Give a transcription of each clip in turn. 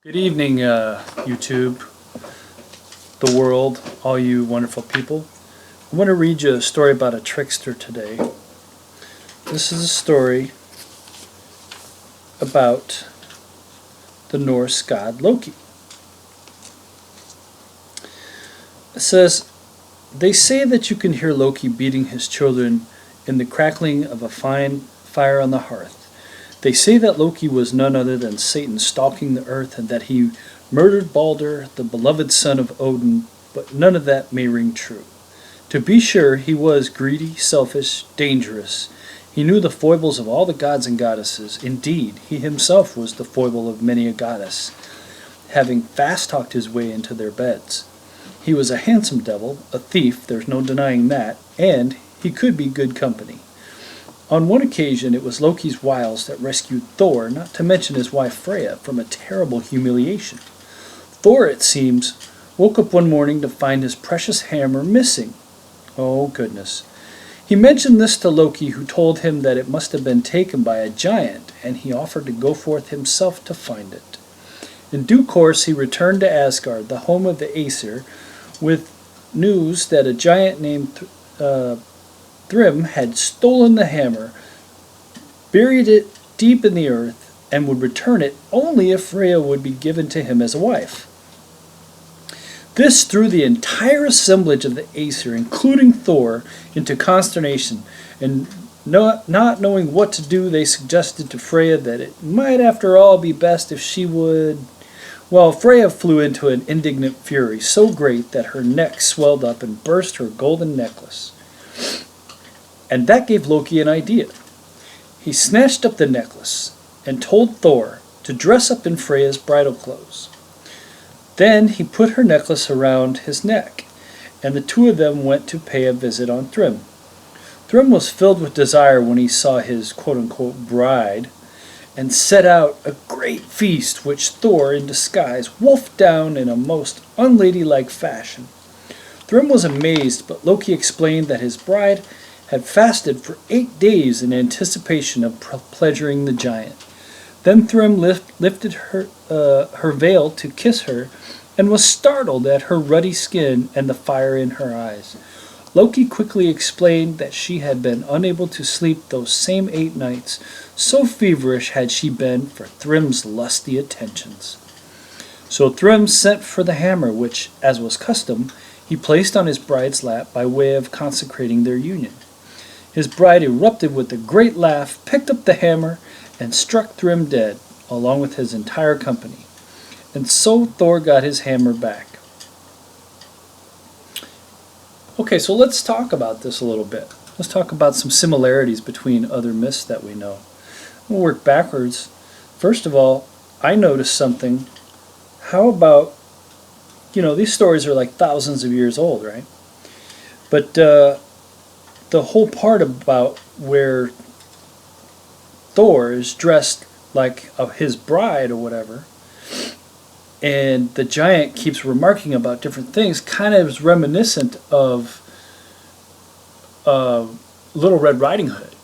Good evening, YouTube, the world, all you wonderful people. I want to read you a story about a trickster today. This is a story about the Norse god Loki. It says, "They say that you can hear Loki beating his children in the crackling of a fine fire on the hearth. They say that Loki was none other than Satan stalking the earth, and that he murdered Balder, the beloved son of Odin, but none of that may ring true. To be sure, he was greedy, selfish, dangerous. He knew the foibles of all the gods and goddesses. Indeed, he himself was the foible of many a goddess, having fast-talked his way into their beds. He was a handsome devil, a thief, there's no denying that, and he could be good company. On one occasion, it was Loki's wiles that rescued Thor, not to mention his wife Freya, from a terrible humiliation. Thor, it seems, woke up one morning to find his precious hammer missing. Oh, goodness. He mentioned this to Loki, who told him that it must have been taken by a giant, and he offered to go forth himself to find it. In due course, he returned to Asgard, the home of the Aesir, with news that a giant named Thrym had stolen the hammer, buried it deep in the earth, and would return it only if Freya would be given to him as a wife. This threw the entire assemblage of the Aesir, including Thor, into consternation, and not knowing what to do, they suggested to Freya that it might after all be best if she would... Well, Freya flew into an indignant fury so great that her neck swelled up and burst her golden necklace. And that gave Loki an idea. He snatched up the necklace and told Thor to dress up in Freya's bridal clothes. Then he put her necklace around his neck, and the two of them went to pay a visit on Thrym. Thrym was filled with desire when he saw his quote-unquote bride, and set out a great feast which Thor, in disguise, wolfed down in a most unladylike fashion. Thrym was amazed, but Loki explained that his bride had fasted for 8 days in anticipation of pleasuring the giant. Then Thrym lifted her veil to kiss her, and was startled at her ruddy skin and the fire in her eyes. Loki quickly explained that she had been unable to sleep those same 8 nights, so feverish had she been for Thrym's lusty attentions. So Thrym sent for the hammer, which, as was custom, he placed on his bride's lap by way of consecrating their union. His bride erupted with a great laugh, picked up the hammer, and struck Thrym dead, along with his entire company. And so Thor got his hammer back. Okay, so let's talk about this a little bit. Let's talk about some similarities between other myths that we know. We'll work backwards. First of all, I noticed something. How about, these stories are like thousands of years old, right? But the whole part about where Thor is dressed like his bride or whatever, and the giant keeps remarking about different things, kind of is reminiscent of Little Red Riding Hood,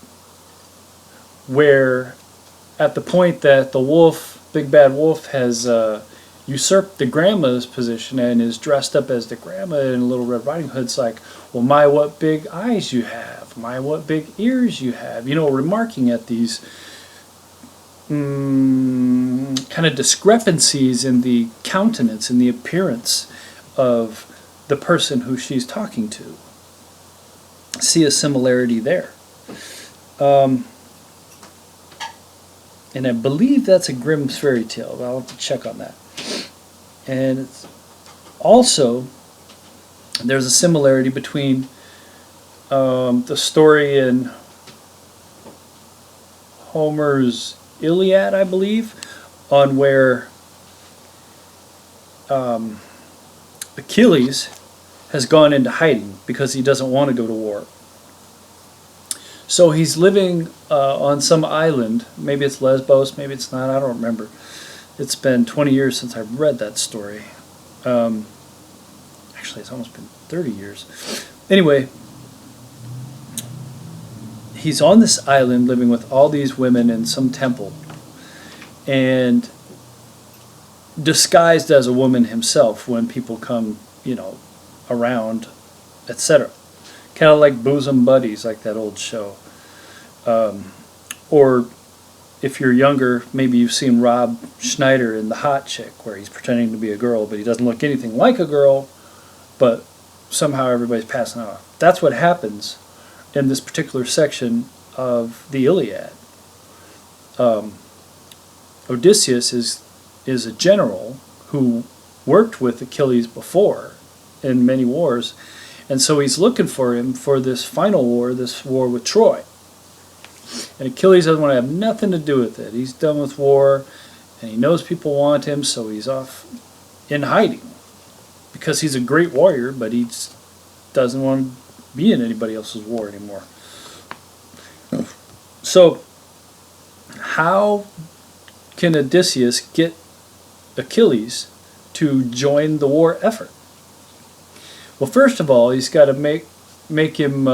where at the point that the wolf, Big Bad Wolf, has usurped the grandma's position and is dressed up as the grandma in Little Red Riding Hood, it's like, well, my, what big eyes you have, my, what big ears you have, remarking at these kind of discrepancies in the countenance, in the appearance of the person who she's talking to. See a similarity there. And I believe that's a Grimm's fairy tale, but I'll have to check on that. And it's also, there's a similarity between the story in Homer's Illiad, I believe, on where Achilles has gone into hiding because he doesn't want to go to war. So he's living on some island. Maybe it's Lesbos, maybe it's not, I don't remember. It's been 20 years since I've read that story. Actually, it's almost been 30 years. Anyway, he's on this island living with all these women in some temple. And disguised as a woman himself when people come, around, etc. Kind of like bosom buddies, like that old show. Or if you're younger, maybe you've seen Rob Schneider in The Hot Chick, where he's pretending to be a girl, but he doesn't look anything like a girl, but somehow everybody's passing off. That's what happens in this particular section of the Iliad. Odysseus is a general who worked with Achilles before in many wars, and so he's looking for him for this final war, this war with Troy. And Achilles doesn't want to have nothing to do with it. He's done with war, and he knows people want him, so he's off in hiding. Because he's a great warrior, but he doesn't want to be in anybody else's war anymore. So, how can Odysseus get Achilles to join the war effort? Well, first of all, he's got to make him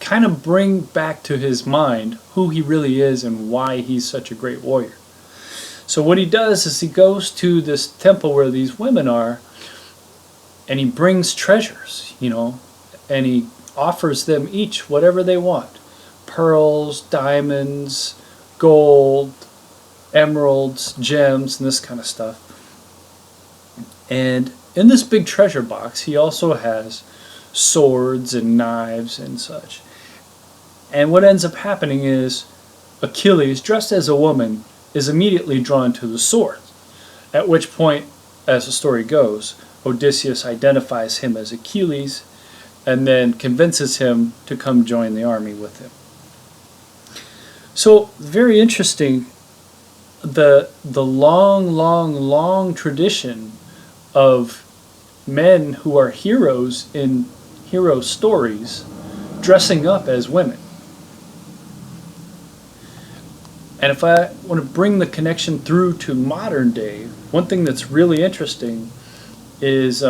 kind of bring back to his mind who he really is and why he's such a great warrior. So what he does is he goes to this temple where these women are, and he brings treasures, and he offers them each whatever they want. Pearls, diamonds, gold, emeralds, gems, and this kind of stuff. And in this big treasure box, he also has swords and knives and such. And what ends up happening is Achilles, dressed as a woman, is immediately drawn to the sword. At which point, as the story goes, Odysseus identifies him as Achilles and then convinces him to come join the army with him. So, very interesting, the long tradition of men who are heroes in hero stories dressing up as women. And if I want to bring the connection through to modern day, one thing that's really interesting is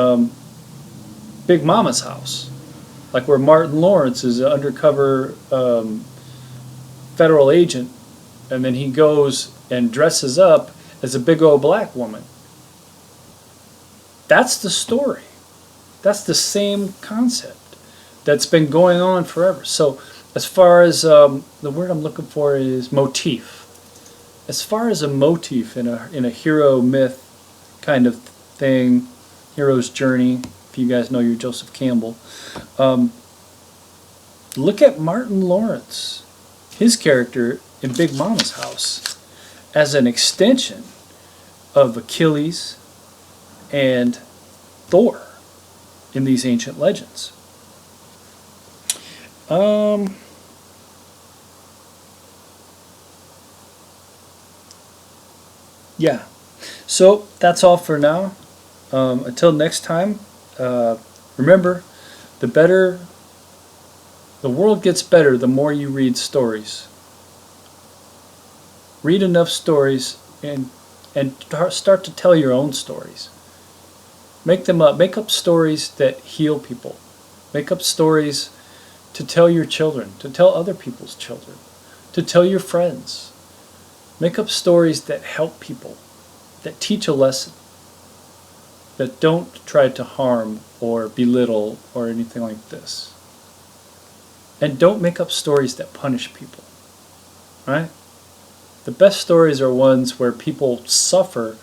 Big Momma's house. Like where Martin Lawrence is an undercover federal agent, and then he goes and dresses up as a big old black woman. That's the story. That's the same concept that's been going on forever. So as far as the word I'm looking for is motif. As far as a motif in a hero myth kind of thing, hero's journey, if you guys know your Joseph Campbell, look at Martin Lawrence, his character in Big Momma's house, as an extension of Achilles and Thor in these ancient legends. Yeah, so that's all for now. Until next time, remember, the world gets better the more you read stories. Read enough stories and start to tell your own stories. Make them up. Make up stories that heal people. Make up stories to tell your children, to tell other people's children, to tell your friends. Make up stories that help people, that teach a lesson, that don't try to harm or belittle or anything like this. And don't make up stories that punish people, right? The best stories are ones where people suffer,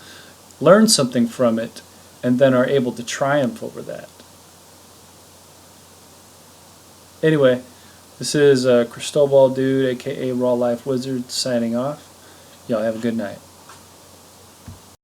learn something from it, and then are able to triumph over that. Anyway, this is Cristobal Dude, aka RawLifeWizard, signing off. Y'all have a good night.